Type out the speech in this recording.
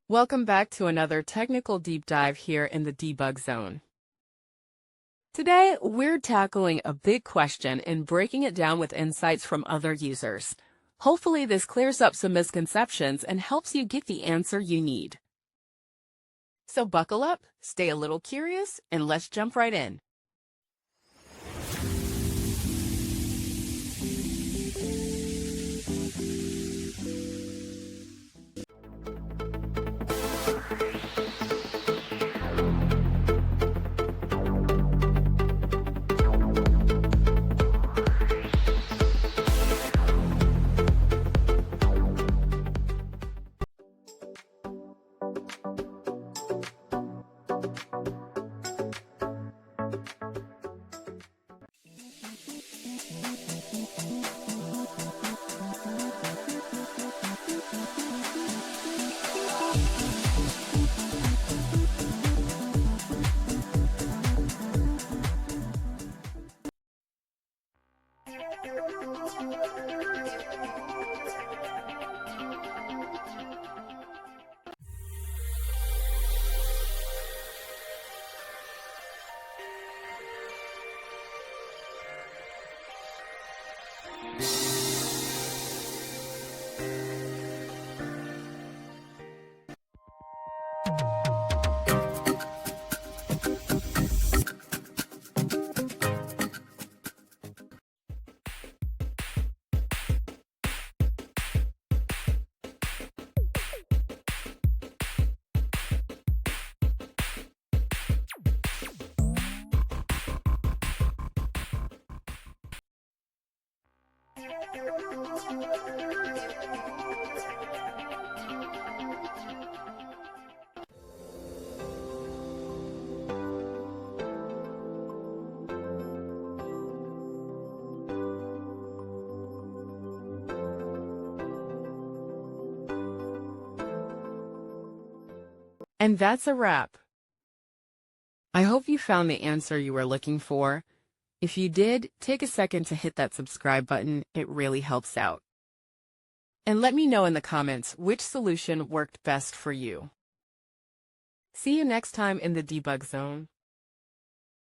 Welcome back to another technical deep dive here in the debug zone. Today, we're tackling a big question and breaking it down with insights from other users. Hopefully, this clears up some misconceptions and helps you get the answer you need. So buckle up, stay a little curious, and let's jump right in. And that's a wrap. I hope you found the answer you were looking for. If you did, take a second to hit that subscribe button. It really helps out. And let me know in the comments which solution worked best for you. See you next time in the debug zone.